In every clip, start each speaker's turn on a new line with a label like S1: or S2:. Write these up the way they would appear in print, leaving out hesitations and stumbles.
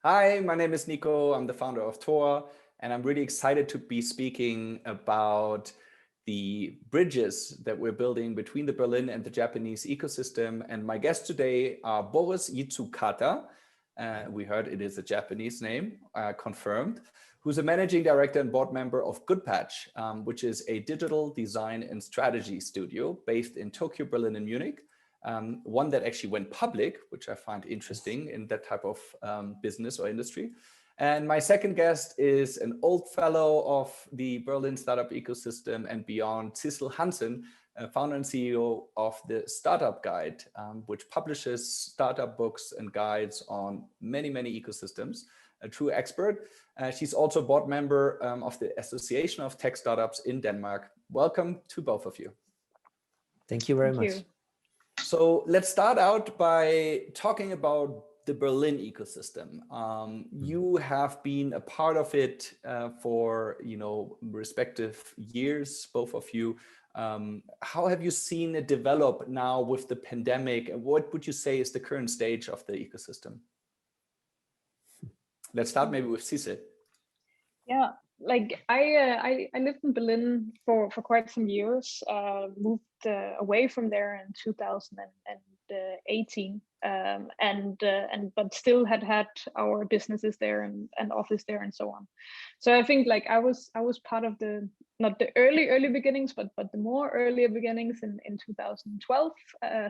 S1: Hi, my name is Niko. I'm the founder of Tor, and I'm really excited to be speaking about the bridges that we're building between the Berlin and the Japanese ecosystem. And my guests today are Boris Jitsukata. We heard it is a Japanese name, confirmed, who's a managing director and board member of Goodpatch, which is a digital design and strategy studio based in Tokyo, Berlin, and Munich. One that actually went public, which I find interesting in that type of business or industry. And my second guest is an old fellow of the Berlin startup ecosystem and beyond, Sissel Hansen, founder and CEO of the Startup Guide, which publishes startup books and guides on many, many ecosystems, a true expert. She's also a board member of the Association of Tech Startups in Denmark. Welcome to both of you.
S2: Thank you very much.
S1: So let's start out by talking about the Berlin ecosystem. You have been a part of it for respective years, both of you. How have you seen it develop now with the pandemic? And what would you say is the current stage of the ecosystem? Let's start maybe with Sissel.
S3: Yeah, like I lived in Berlin for quite some years. Moved away from there in 2018, but still had our businesses there and office there and so on. So I think like I was part of the, not the early beginnings, but the more earlier beginnings in 2012,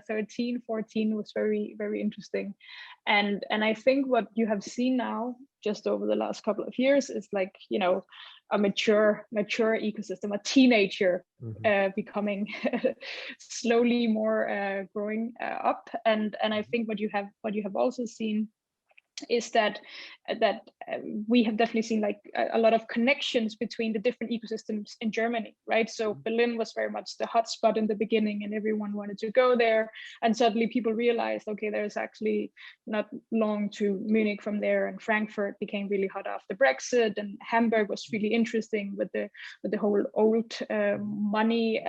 S3: 13, 14 was very, very interesting. And I think what you have seen now just over the last couple of years is like, a mature ecosystem, a teenager becoming slowly more growing up. And I think what you have also seen is that we have definitely seen like a lot of connections between the different ecosystems in Germany, right? So Berlin was very much the hotspot in the beginning and everyone wanted to go there. And suddenly people realized, okay, there's actually not long to Munich from there, and Frankfurt became really hot after Brexit, and Hamburg was really interesting with the whole old money.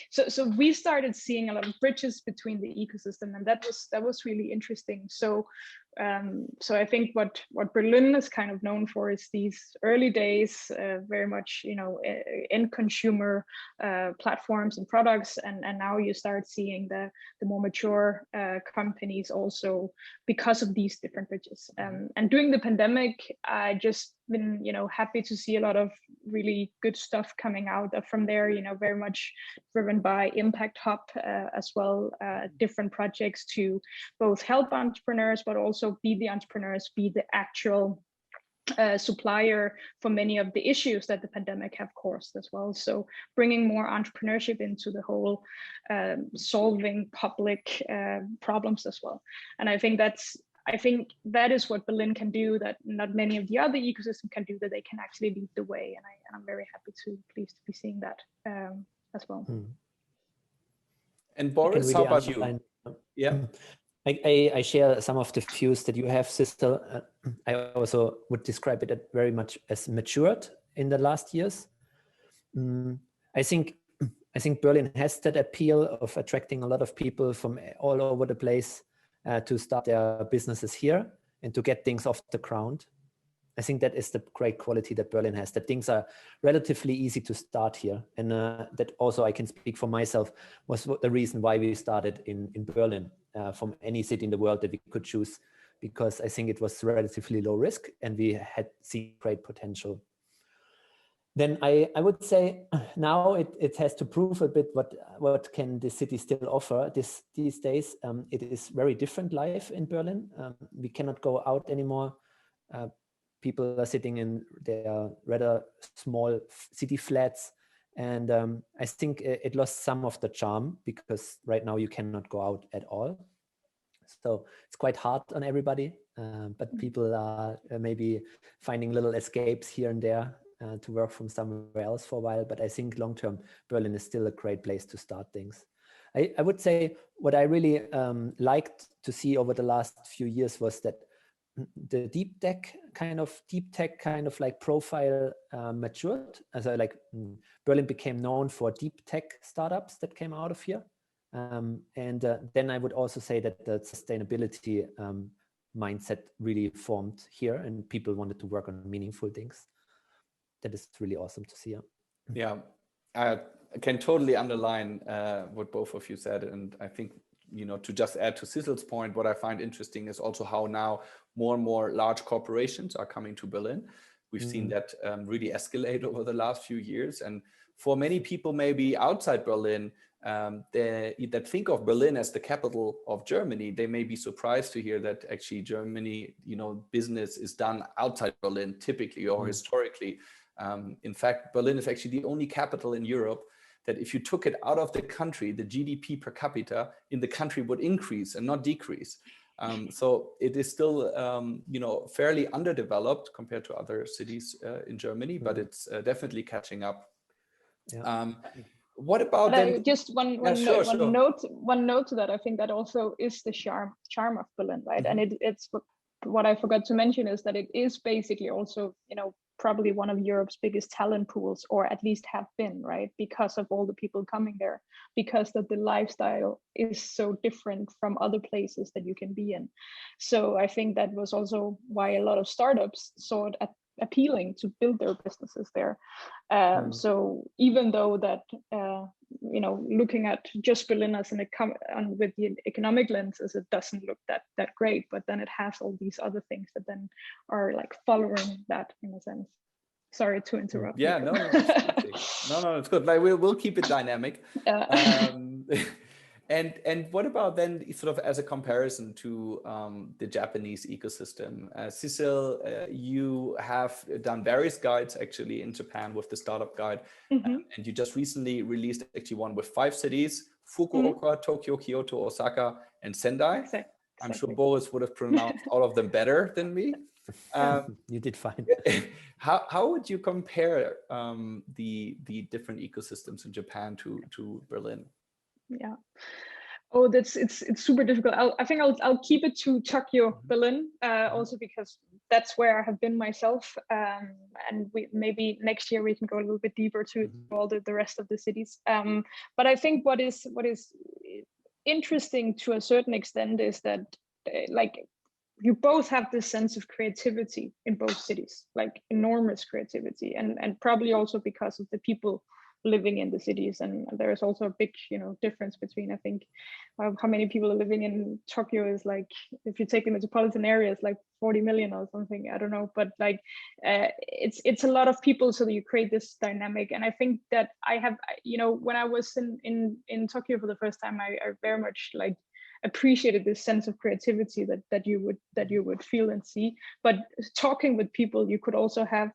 S3: So we started seeing a lot of bridges between the ecosystem, and that was really interesting. So I think what Berlin is kind of known for is these early days, very much, in consumer platforms and products, and now you start seeing the more mature companies also because of these different bridges. And during the pandemic, I just been happy to see a lot of really good stuff coming out from there, very much driven by Impact Hub as well, different projects to both help entrepreneurs but also be the entrepreneurs, be the actual supplier for many of the issues that the pandemic have caused as well. So bringing more entrepreneurship into the whole solving public problems as well. And I think that is what Berlin can do that not many of the other ecosystems can do, that they can actually lead the way. And I'm very pleased to be seeing that as well.
S1: And Boris, how about you? Yeah.
S2: I share some of the views that you have, Sissel. I also would describe it very much as matured in the last years. I think Berlin has that appeal of attracting a lot of people from all over the place to start their businesses here and to get things off the ground. I think that is the great quality that Berlin has, that things are relatively easy to start here. And that also, I can speak for myself, was the reason why we started in Berlin from any city in the world that we could choose, because I think it was relatively low risk and we had seen great potential. Then I would say now it has to prove a bit what can the city still offer these days. It is very different life in Berlin. We cannot go out anymore. People are sitting in their rather small city flats. And I think it lost some of the charm because right now you cannot go out at all. So it's quite hard on everybody, but people are maybe finding little escapes here and there to work from somewhere else for a while. But I think long-term, Berlin is still a great place to start things. I would say what I really liked to see over the last few years was that the deep tech kind of like profile matured. As Berlin became known for deep tech startups that came out of here. Then I would also say that the sustainability mindset really formed here, and people wanted to work on meaningful things. That is really awesome to see.
S1: Yeah, I can totally underline what both of you said. And I think, to just add to Sissel's point, what I find interesting is also how now more and more large corporations are coming to Berlin. We've seen that really escalate over the last few years. And for many people, maybe outside Berlin, that think of Berlin as the capital of Germany, they may be surprised to hear that actually Germany, business is done outside Berlin typically or historically. In fact, Berlin is actually the only capital in Europe that if you took it out of the country, the GDP per capita in the country would increase and not decrease. So it is still, fairly underdeveloped compared to other cities in Germany, but it's definitely catching up.
S2: Yeah.
S1: What about then?
S3: Just one note to that. I think that also is the charm of Berlin, right? And it's what I forgot to mention is that it is basically also, probably one of Europe's biggest talent pools, or at least have been, right? Because of all the people coming there, because that the lifestyle is so different from other places that you can be in. So I think that was also why a lot of startups saw it appealing to build their businesses there. So even though that, looking at just Berlin as with the economic lenses, it doesn't look that great, but then it has all these other things that then are like following that in a sense. Sorry to interrupt.
S1: Yeah, no, it's good. Like we'll keep it dynamic. And what about then sort of as a comparison to the Japanese ecosystem? Sissel, you have done various guides actually in Japan with the startup guide. And you just recently released actually one with 5 cities: Fukuoka, Tokyo, Kyoto, Osaka, and Sendai. Exactly. I'm sure Boris would have pronounced all of them better than me.
S2: You did fine.
S1: How would you compare the different ecosystems in Japan to Berlin?
S3: Yeah. Oh, it's super difficult. I think I'll keep it to Tokyo, Berlin, also because that's where I have been myself. And maybe next year we can go a little bit deeper to all the rest of the cities. But I think what is interesting to a certain extent is that you both have this sense of creativity in both cities, like enormous creativity, and probably also because of the people living in the cities. And there's also a big difference between, I think, how many people are living in Tokyo is like, if you take the metropolitan area, it's like 40 million or something, I don't know, but like it's a lot of people, so that you create this dynamic. And I think that I have, when I was in Tokyo for the first time, I very much like appreciated this sense of creativity that you would feel and see. But talking with people, you could also have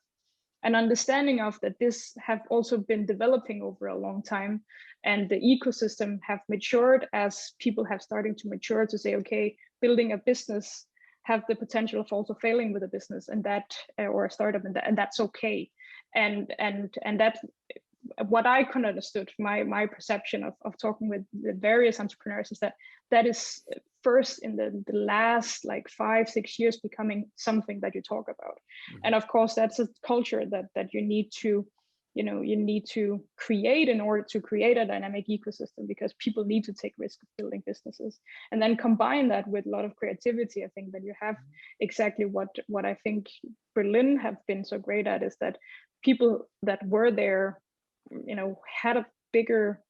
S3: an understanding of that this have also been developing over a long time, and the ecosystem have matured as people have starting to mature to say, okay, building a business have the potential of also failing with a business, and that or a startup, and that's okay. And that what I can understood, my perception of talking with the various entrepreneurs is that is first in the last like 5-6 years becoming something that you talk about. And of course that's a culture that you need to create in order to create a dynamic ecosystem, because people need to take risk of building businesses, and then combine that with a lot of creativity. I think that you have exactly what I think Berlin have been so great at, is that people that were there had a bigger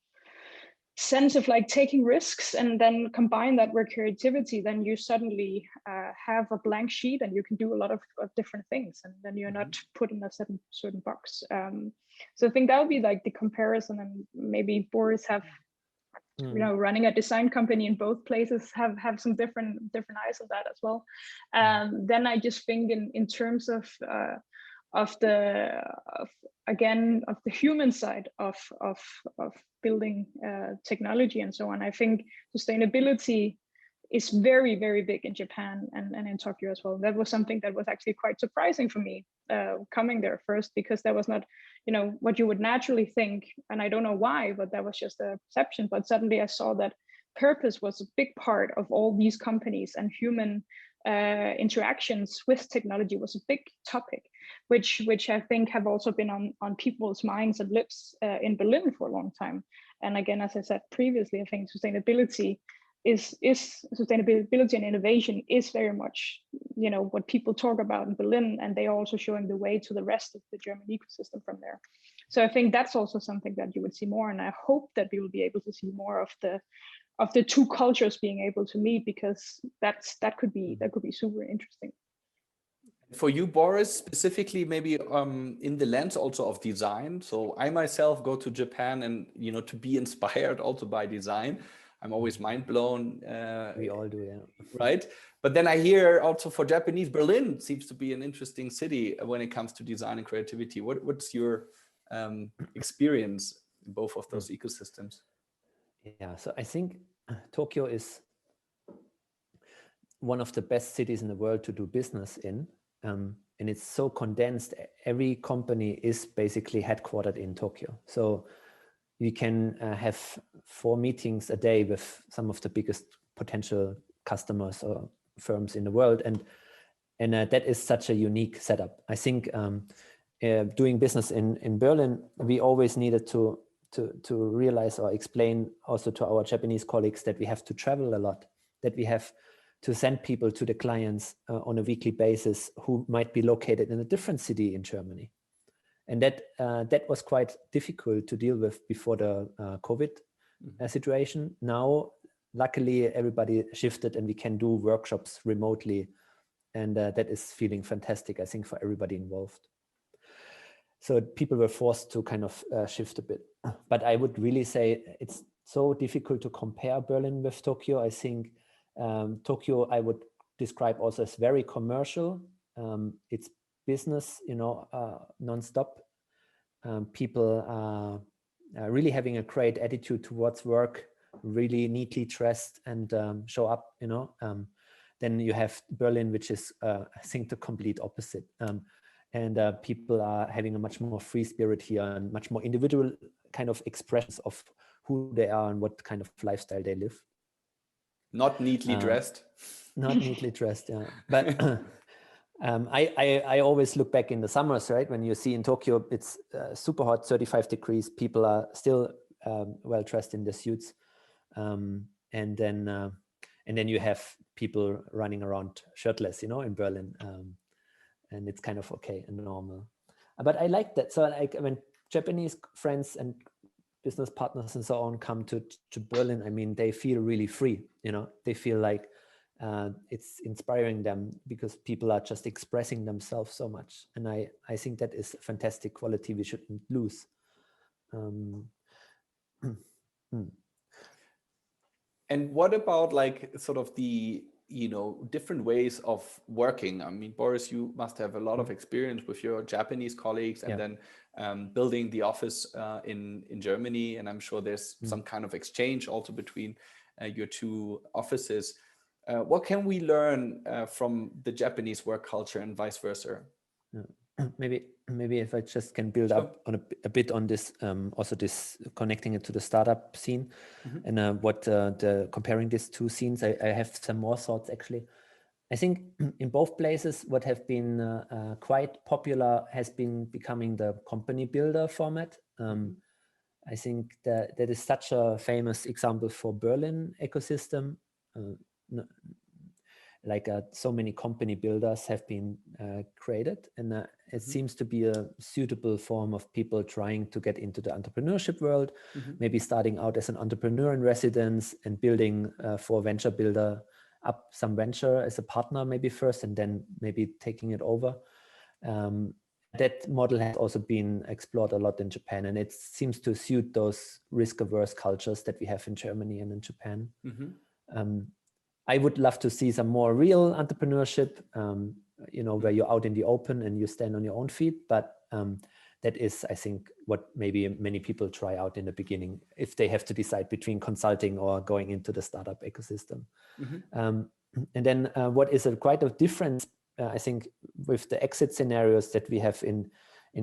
S3: sense of like taking risks, and then combine that with creativity, then you suddenly have a blank sheet and you can do a lot of different things, and then you're not put in a certain box. So I think that would be like the comparison. And maybe Boris have running a design company in both places have some different eyes on that as well. Then I just think in terms of the human side of building technology and so on, I think sustainability is very, very big in Japan and in Tokyo as well. That was something that was actually quite surprising for me coming there first, because that was not what you would naturally think, and I don't know why, but that was just a perception. But suddenly I saw that purpose was a big part of all these companies, and human interactions with technology was a big topic, which I think have also been on people's minds and lips in Berlin for a long time. And again, as I said previously, I think sustainability is sustainability and innovation is very much, what people talk about in Berlin, and they are also showing the way to the rest of the German ecosystem from there. So I think that's also something that you would see more, and I hope that we will be able to see more of the two cultures being able to meet, because that could be super interesting.
S1: For you, Boris, specifically, maybe in the lens also of design. So I myself go to Japan, and to be inspired also by design. I'm always mind blown.
S2: We all do, yeah.
S1: Right. But then I hear also for Japanese, Berlin seems to be an interesting city when it comes to design and creativity. What's your experience in both of those ecosystems?
S2: Yeah, so I think Tokyo is one of the best cities in the world to do business in. And it's so condensed. Every company is basically headquartered in Tokyo. So you can have 4 meetings a day with some of the biggest potential customers or firms in the world. And that is such a unique setup. I think doing business in Berlin, we always needed to realize or explain also to our Japanese colleagues that we have to travel a lot, that we have to send people to the clients on a weekly basis who might be located in a different city in Germany. And that was quite difficult to deal with before the COVID situation. Now, luckily, everybody shifted and we can do workshops remotely. And that is feeling fantastic, I think, for everybody involved. So people were forced to kind of shift a bit. But I would really say it's so difficult to compare Berlin with Tokyo. I think Tokyo, I would describe also as very commercial. It's business, non-stop. People are really having a great attitude towards work, really neatly dressed and show up, Then you have Berlin, which is, I think, the complete opposite. And people are having a much more free spirit here and much more individual kind of expressions of who they are and what kind of lifestyle they live.
S1: Not neatly dressed.
S2: Not neatly dressed, yeah. But I always look back in the summers, right? When you see in Tokyo, it's super hot, 35 degrees. People are still well dressed in their suits, and then you have people running around shirtless, in Berlin, and it's kind of okay and normal. But I like that. So like when Japanese friends and business partners and so on come to Berlin, I mean, they feel really free, they feel like it's inspiring them because people are just expressing themselves so much. And I think that is a fantastic quality we shouldn't lose.
S1: And what about like sort of the, different ways of working? I mean, Boris, you must have a lot of experience with your Japanese colleagues and then building the office in Germany. And I'm sure there's some kind of exchange also between your two offices. What can we learn from the Japanese work culture and vice versa?
S2: Maybe if I just can build up on a bit on this, also this connecting it to the startup scene, and what the comparing these two scenes, I have some more thoughts actually. I think in both places, what have been quite popular has been becoming the company builder format. I think that is such a famous example for Berlin ecosystem. So many company builders have been created, and it seems to be a suitable form of people trying to get into the entrepreneurship world, maybe starting out as an entrepreneur in residence and building for a venture builder up some venture as a partner maybe first, and then maybe taking it over. That model has also been explored a lot in Japan, and it seems to suit those risk-averse cultures that we have in Germany and in Japan. I would love to see some more real entrepreneurship, where you're out in the open and you stand on your own feet. But that is, I think, what maybe many people try out in the beginning if they have to decide between consulting or going into the startup ecosystem. And then what is quite a difference, I think, with the exit scenarios that we have in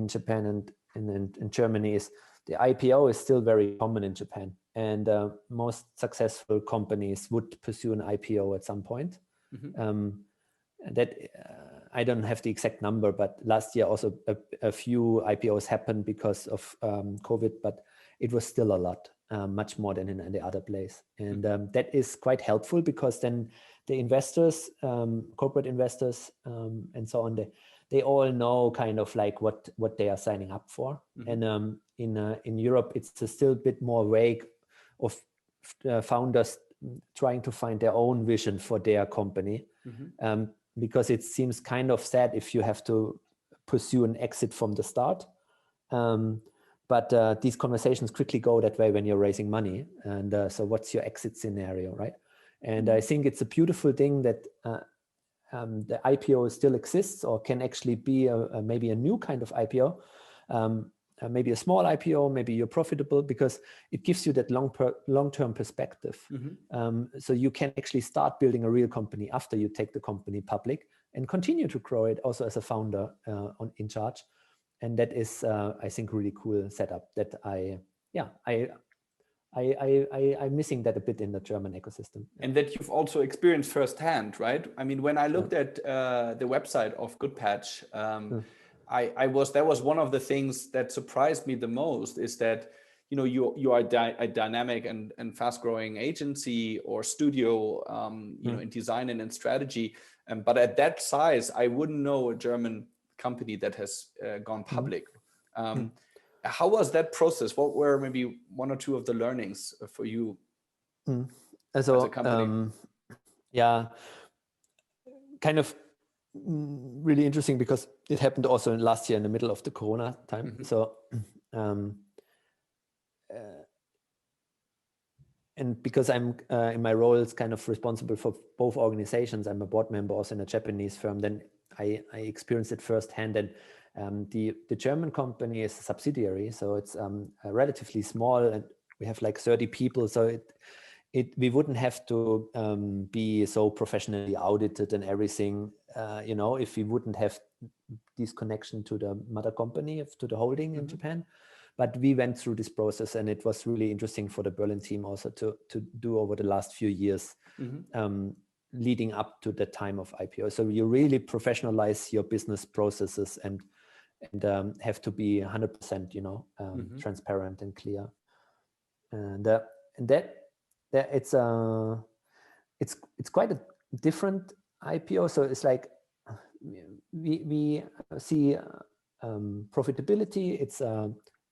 S2: Japan and in Germany is the IPO is still very common in Japan. And most successful companies would pursue an IPO at some point. I don't have the exact number, but last year also a few IPOs happened because of COVID, but it was still a lot. much more than in the other place. And that is quite helpful, because then the investors, corporate investors, and so on, they all know kind of like what they are signing up for. And in Europe, it's still a bit more vague of founders trying to find their own vision for their company, because it seems kind of sad if you have to pursue an exit from the start. But these conversations quickly go that way when you're raising money. And so what's your exit scenario, right? And I think it's a beautiful thing that the IPO still exists, or can actually be maybe a new kind of IPO, maybe a small IPO, maybe you're profitable, because it gives you that long-term perspective. So you can actually start building a real company after you take the company public, and continue to grow it also as a founder in charge. And that is, I think, really cool setup that I'm missing that a bit in the German ecosystem.
S1: And that you've also experienced firsthand, right? I mean, when I looked at the website of Goodpatch, that was one of the things that surprised me the most, is that, you know, you are a dynamic and fast growing agency or studio, you know, in design and in strategy. But at that size, I wouldn't know a German company that has gone public. How was that process? What were maybe one or two of the learnings for you as a company?
S2: Kind of really interesting, because it happened also last year in the middle of the Corona time. So, and because I'm in my role is kind of responsible for both organizations, I'm a board member also in a Japanese firm, then I experienced it firsthand. And the German company is a subsidiary, so it's relatively small, and we have like 30 people. So we wouldn't have to be so professionally audited and everything, you know, if we wouldn't have this connection to the mother company, to the holding in Japan. But we went through this process, and it was really interesting for the Berlin team also to do over the last few years, leading up to the time of IPO. So you really professionalize your business processes and have to be 100%, you know, transparent and clear. And that it's quite a different IPO. So it's like we see profitability.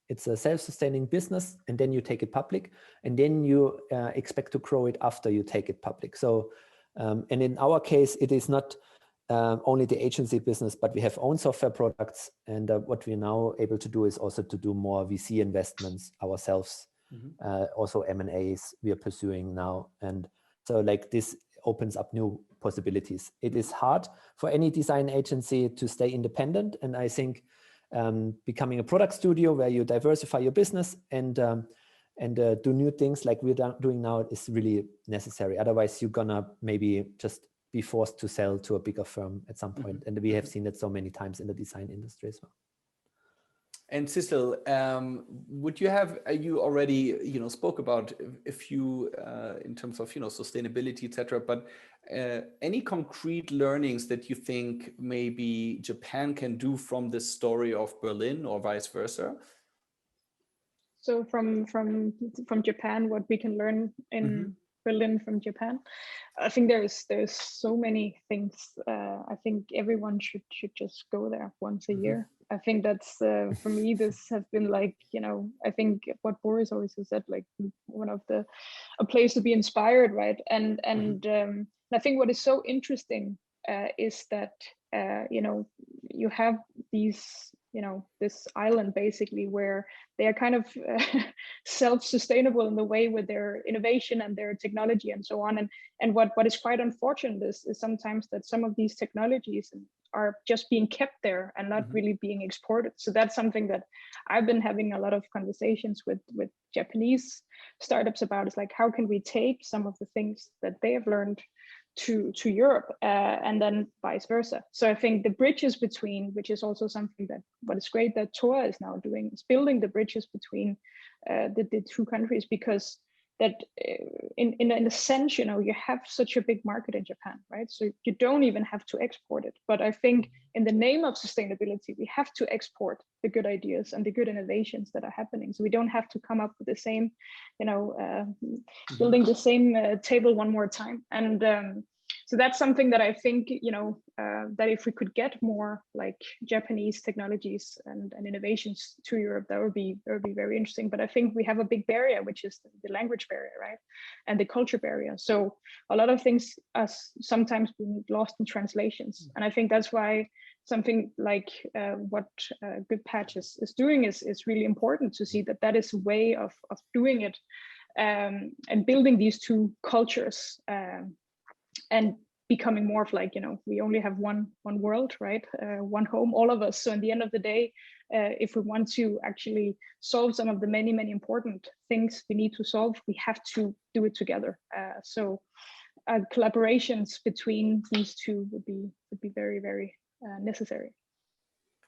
S2: It's a self-sustaining business, and then you take it public, and then you expect to grow it after you take it public. So, and in our case, it is not only the agency business, but we have own software products. And what we're now able to do is also to do more VC investments ourselves. Also M&As we are pursuing now. And so like this opens up new possibilities. It is hard for any design agency to stay independent. And I think becoming a product studio where you diversify your business and do new things like we're doing now is really necessary. Otherwise, you're gonna maybe just be forced to sell to a bigger firm at some point. And we have seen it so many times in the design industry as well.
S1: And Sissel, would you have, you already, you know, spoke about a few in terms of, you know, sustainability, etc. But any concrete learnings that you think maybe Japan can do from this story of Berlin or vice versa?
S3: So from Japan, what we can learn in Berlin from Japan, I think there's so many things. I think everyone should just go there once a year. I think that's for me, this has been like, you know, I think what Boris always has said, like one of a place to be inspired, right? And I think what is so interesting is that you know, you have these, you know, this island basically where they are kind of self-sustainable in the way with their innovation and their technology and so on. And what is quite unfortunate is sometimes that some of these technologies are just being kept there and not really being exported. So that's something that I've been having a lot of conversations with Japanese startups about. Is like, how can we take some of the things that they have learned to Europe and then vice versa. So I think the bridges between, which is also something that what is great that TOR is now doing, is building the bridges between the two countries, because that in a sense, you have such a big market in Japan, right? So you don't even have to export it. But I think in the name of sustainability, we have to export the good ideas and the good innovations that are happening. So we don't have to come up with the same, building the same table one more time. And so that's something that I think, that if we could get more like Japanese technologies and innovations to Europe, that would be very interesting. But I think we have a big barrier, which is the language barrier, right? And the culture barrier. So a lot of things are sometimes being lost in translations. And I think that's why something like what Goodpatch is doing is really important to see that is a way of doing it, and building these two cultures, and becoming more of like, we only have one world, right? One home, all of us. So in the end of the day, if we want to actually solve some of the many, many important things we need to solve, we have to do it together. So collaborations between these two would be very, very necessary.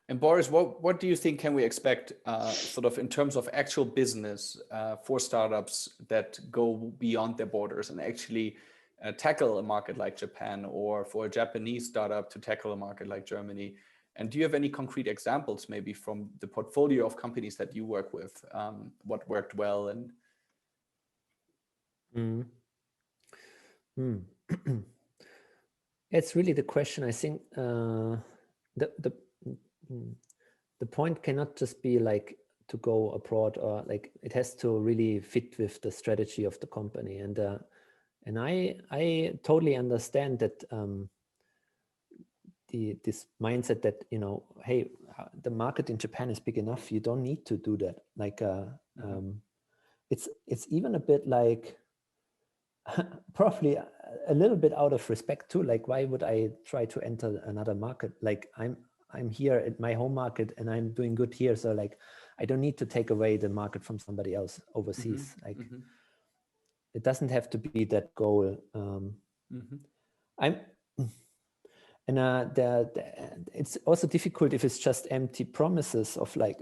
S1: And Boris, what do you think can we expect sort of in terms of actual business for startups that go beyond their borders and actually tackle a market like Japan, or for a Japanese startup to tackle a market like Germany? And do you have any concrete examples maybe from the portfolio of companies that you work with, what worked well? And
S2: It's really the question. I think the point cannot just be like to go abroad, or like it has to really fit with the strategy of the company. And I totally understand that this mindset that, hey, the market in Japan is big enough, you don't need to do that. Like it's even a bit like probably a little bit out of respect too. Like, why would I try to enter another market? Like I'm here at my home market and I'm doing good here. So like, I don't need to take away the market from somebody else overseas. It doesn't have to be that goal. It's also difficult if it's just empty promises of like,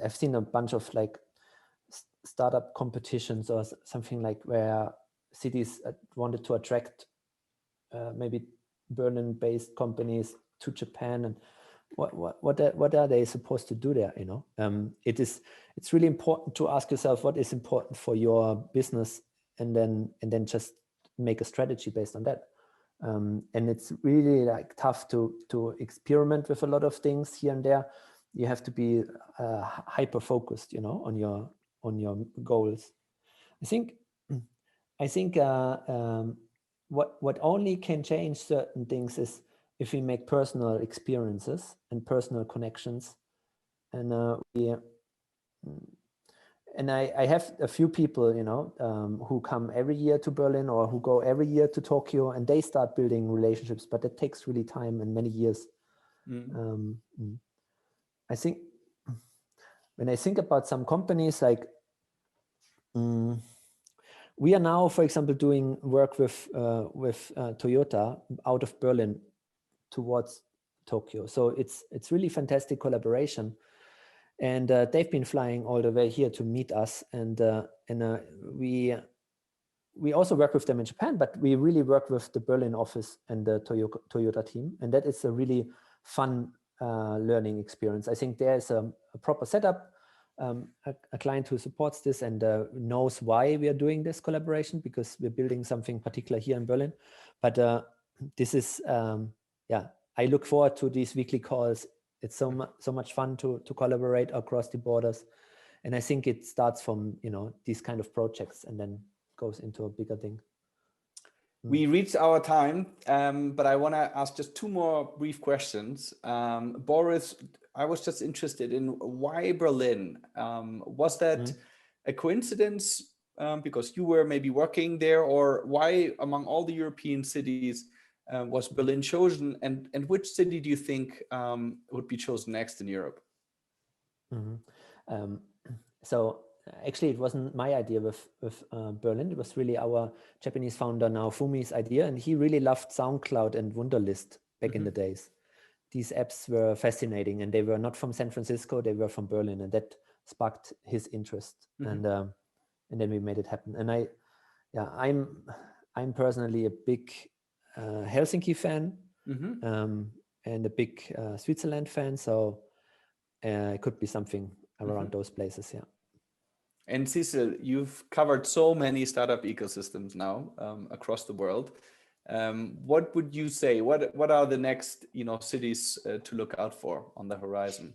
S2: I've seen a bunch of like startup competitions or something like where cities wanted to attract maybe Berlin-based companies to Japan, and what are they supposed to do there? It's really important to ask yourself what is important for your business, and then just make a strategy based on that. And it's really like tough to experiment with a lot of things here and there. You have to be hyper focused, on your goals. I think what only can change certain things is if we make personal experiences and personal connections. And I have a few people, who come every year to Berlin or who go every year to Tokyo, and they start building relationships, but it takes really time and many years. I think when I think about some companies, like we are now, for example, doing work with Toyota out of Berlin towards Tokyo. So it's really fantastic collaboration. And they've been flying all the way here to meet us, and we also work with them in Japan, but we really work with the Berlin office and the Toyota team, and that is a really fun learning experience. I think there is a proper setup, a client who supports this and knows why we are doing this collaboration, because we're building something particular here in Berlin. But this is, I look forward to these weekly calls. It's so much fun to collaborate across the borders. And I think it starts from, these kind of projects and then goes into a bigger thing.
S1: We reached our time, but I want to ask just two more brief questions. Boris, I was just interested in why Berlin? Was that a coincidence because you were maybe working there, or why among all the European cities was Berlin chosen, and which city do you think would be chosen next in Europe?
S2: So actually, it wasn't my idea with Berlin. It was really our Japanese founder now, Fumi's idea, and he really loved SoundCloud and Wunderlist back in the days. These apps were fascinating, and they were not from San Francisco; they were from Berlin, and that sparked his interest. And and then we made it happen. And I'm personally a big Helsinki fan, and a big Switzerland fan. So it could be something around those places. Yeah.
S1: And Sissel, you've covered so many startup ecosystems now across the world. What would you say? What are the next, cities to look out for on the horizon?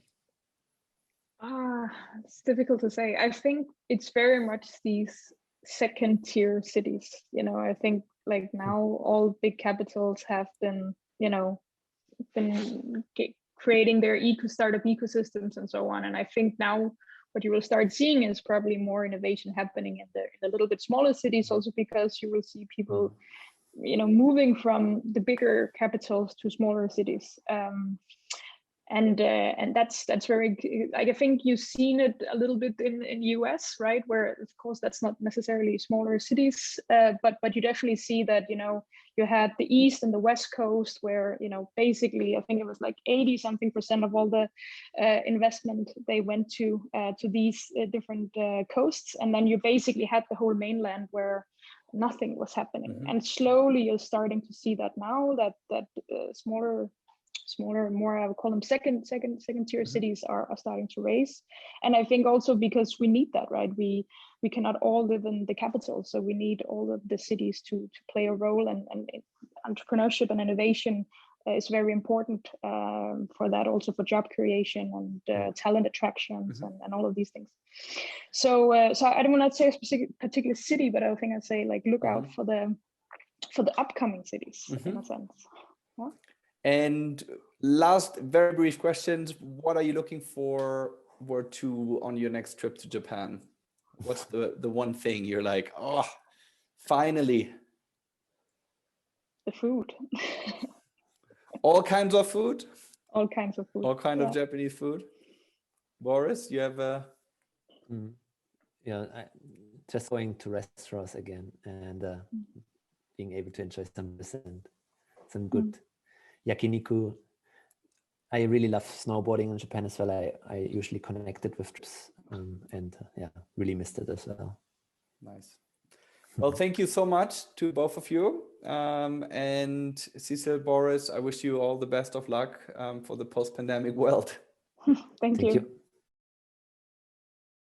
S3: It's difficult to say. I think it's very much these second tier cities. I think like now all big capitals have been, creating their startup ecosystems and so on. And I think now what you will start seeing is probably more innovation happening in the little bit smaller cities, also because you will see people, moving from the bigger capitals to smaller cities. And that's very, I think you've seen it a little bit in US, right, where of course that's not necessarily smaller cities, but you definitely see that you had the East and the West Coast where basically I think it was like 80-something% of all the investment they went to these different coasts, and then you basically had the whole mainland where nothing was happening. And slowly you're starting to see that now that smaller, more I would call them second tier cities are starting to raise. And I think also because we need that, right? We cannot all live in the capital, so we need all of the cities to play a role, and entrepreneurship and innovation is very important for that, also for job creation and talent attractions and all of these things. So I don't want to say a particular city, but I think I'd say like look out for the upcoming cities in a sense. Yeah?
S1: And last, very brief questions. What are you looking forward to on your next trip to Japan? What's the one thing you're like, oh, finally?
S3: The food.
S1: All kinds of food?
S3: All kinds of food.
S1: All kinds of Japanese food? Boris, you have a...
S2: Just going to restaurants again and being able to enjoy some good yakiniku. I really love snowboarding in Japan as well. I usually connected with trips and really missed it as well.
S1: Nice. Well, thank you so much to both of you. And Sissel, Boris, I wish you all the best of luck for the post-pandemic world.
S3: Thank you.